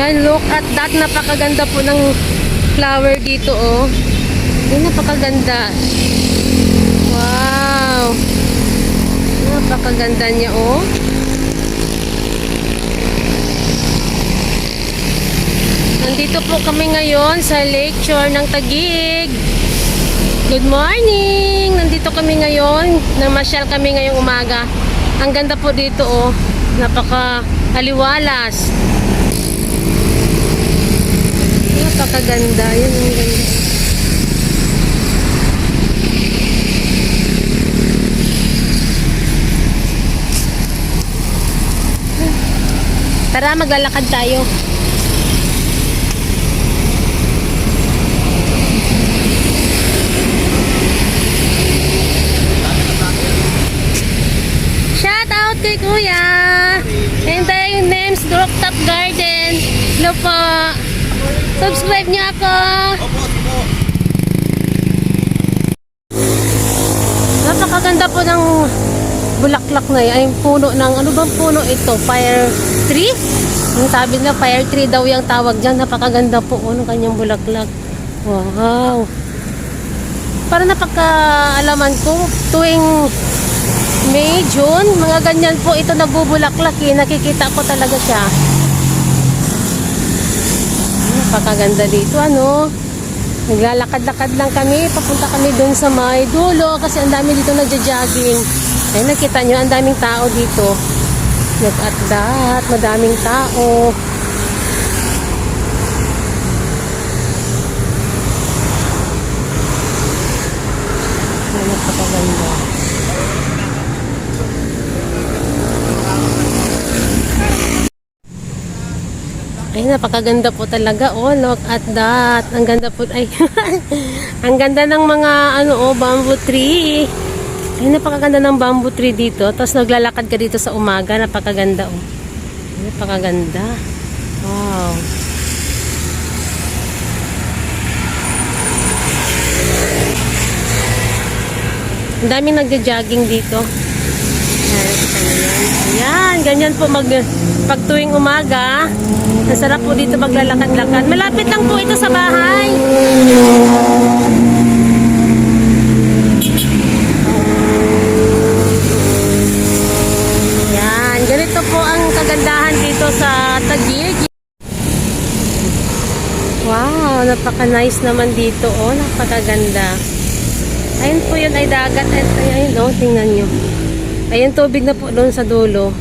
Ayan, look at that. Napakaganda po ng flower dito, oh. Ayan, napakaganda. Wow. Napakaganda niya, oh. Nandito po kami ngayon sa Lakeshore ng Taguig. Good morning! Nandito kami ngayon. Namasyal kami ngayong umaga. Ang ganda po dito, oh. Napaka-aliwalas. Napakaganda. Yan ang ganda. Tara, maglalakad tayo. Shout out kay Kuya. And yung name's Rooftop Garden. Hello po. Subscribe niyo ako. Napakaganda po ng bulaklak na yan. Ay, puno ng, ano bang puno ito? Fire tree? Yung sabi na fire tree daw yung tawag dyan. Napakaganda po ng kanyang bulaklak. Wow. Para napakaalaman ko, tuwing May, June, mga ganyan po ito nagbubulaklak eh. Nakikita ko talaga siya. Napakaganda dito, ano. Naglalakad-lakad lang kami. Papunta kami dun sa may dulo kasi ang dami dito nagja-jogging. Ay, nakita nyo, ang daming tao dito. Look at that. Madaming tao. Ay, napakaganda. Ay, napakaganda po talaga. Oh, look at that. Ang ganda po. Ay, ang ganda ng mga, ano, oh, bamboo tree. Ay, napakaganda ng bamboo tree dito. Tapos naglalakad ka dito sa umaga. Napakaganda, oh. Napakaganda. Wow. Ang daming nagja-jogging dito. Ayan, ganyan po pag tuwing umaga. Masarap po dito maglalakad-lakad. Malapit lang po ito sa bahay. Yan, ganito po ang kagandahan dito sa Taguig. Wow, napaka-nice naman dito. Oh, napakaganda. Ayun po yun ay dagat. Ayun, oh, tingnan nyo. Ayun, tubig na po doon sa dulo.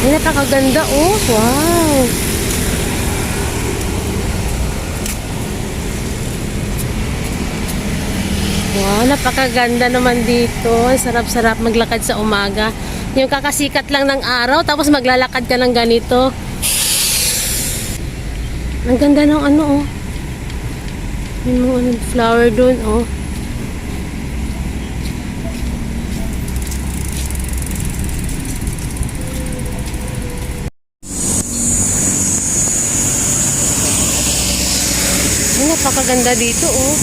Ay, napakaganda, oh. Wow. Wow, napakaganda naman dito. Sarap-sarap maglakad sa umaga. Yung kakasikat lang ng araw, tapos maglalakad ka ng ganito. Ang ganda ng ano, oh. Yung mga flower doon, oh. Ay, napakaganda dito, oh.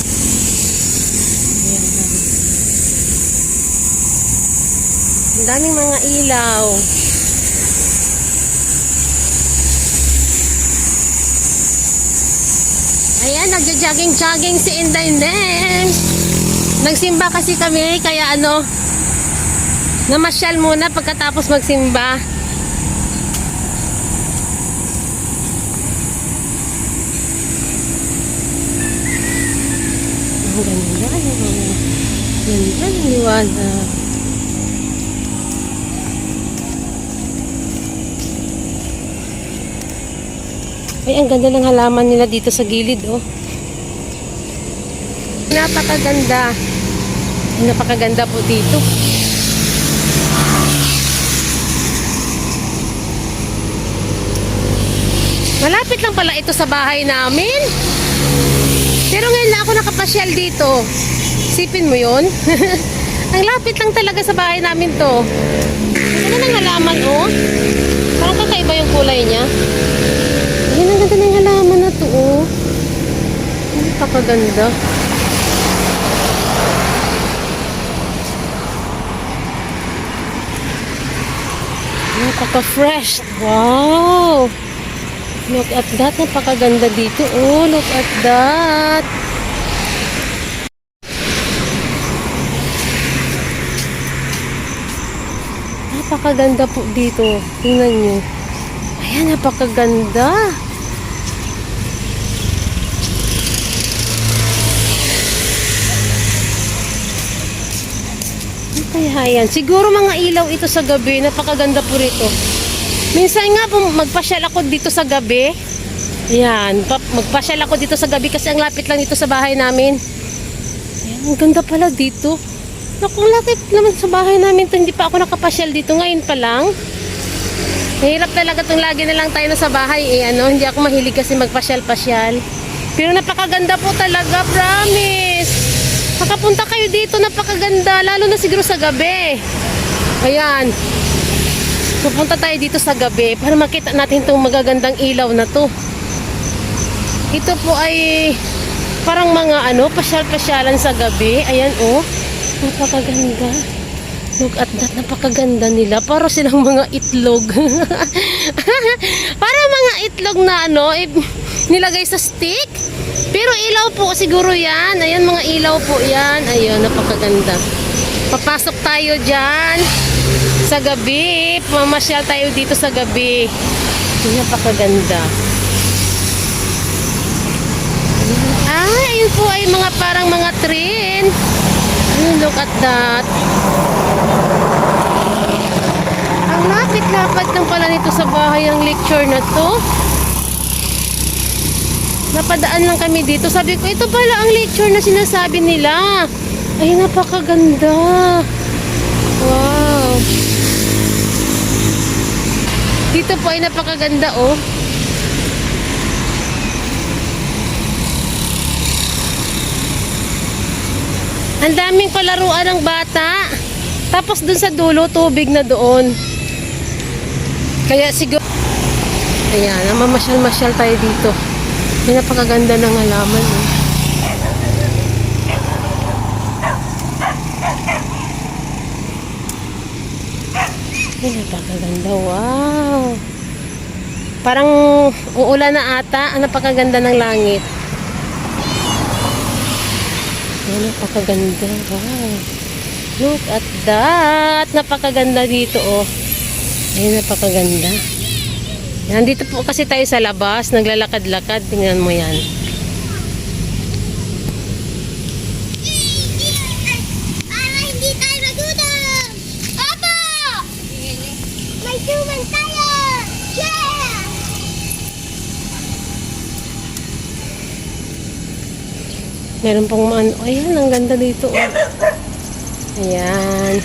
Ayan. Ang daming mga ilaw. Ayan, nagja-jogging-jogging si Inday Neng. Nagsimba kasi kami, kaya ano, namasyal muna pagkatapos magsimba. Ang ganda, ganda ng liwanag. Ay, ang ganda ng halaman nila dito sa gilid, oh. Napakaganda. Napakaganda po dito. Malapit lang pala ito sa bahay namin. Pero ngayon lang ako nakapasyal dito. Sipin mo yun? Ang lapit lang talaga sa bahay namin to. Ano nang halaman, oh? Parang kakaiba yung kulay niya. Yan, ang ganda ng halaman na to, oh. Napakaganda. Napaka-fresh. Wow! Look at that. Napakaganda dito. Oh, look at that. Napakaganda po dito. Tingnan nyo. Ayan, napakaganda. Ano kaya yan? Siguro mga ilaw ito sa gabi. Napakaganda po rito. Minsan nga po, magpasyal ako dito sa gabi. Ayan, magpasyal ako dito sa gabi kasi ang lapit lang dito sa bahay namin. Ayan, ang ganda pala dito. Naku, ang lapit naman sa bahay namin to. Hindi pa ako nakapasyal dito. Ngayon pa lang. Mahirap talaga itong lagi na lang tayo na sa bahay. Hindi ako mahilig kasi magpasyal-pasyal. Pero napakaganda po talaga, promise. Makapunta kayo dito, napakaganda. Lalo na siguro sa gabi. Ayan. Pupunta tayo dito sa gabi para makita natin itong magagandang ilaw na to. Ito po ay parang mga pasyal-pasyalan sa gabi. Ayan oh, napakaganda. Look at that, napakaganda nila. Para silang mga itlog. Para mga itlog na nilagay sa stick. Pero ilaw po siguro yan. Ayan, mga ilaw po yan. Ayun, napakaganda. Papasok tayo dyan sa gabi. Mamasyal tayo dito sa gabi. Napakaganda. Ayun po ay mga parang mga train. Look at that. Ang lapit-lapad lang pala nito sa bahay ang lecture na to. Napadaan lang kami dito. Sabi ko, ito pala ang lecture na sinasabi nila. Ay, napakaganda. Wow. Dito po ay napakaganda oh. Ang daming palaruan ng bata. Tapos dun sa dulo, tubig na doon. Kaya siguro, ayan, mamasyal-masyal tayo dito. May napakaganda ng halaman. Ay, napakaganda. Wow. Parang uulan na ata. Ang napakaganda ng langit. Ay, napakaganda. Wow. Look at that. Napakaganda dito, oh. Ay, napakaganda. Nandito po kasi tayo sa labas. Naglalakad-lakad. Tingnan mo yan. Para hindi tayo magutom! Papa! May suman tayo! Yeah! Meron pong ayan, ang ganda dito, oh. Ayan.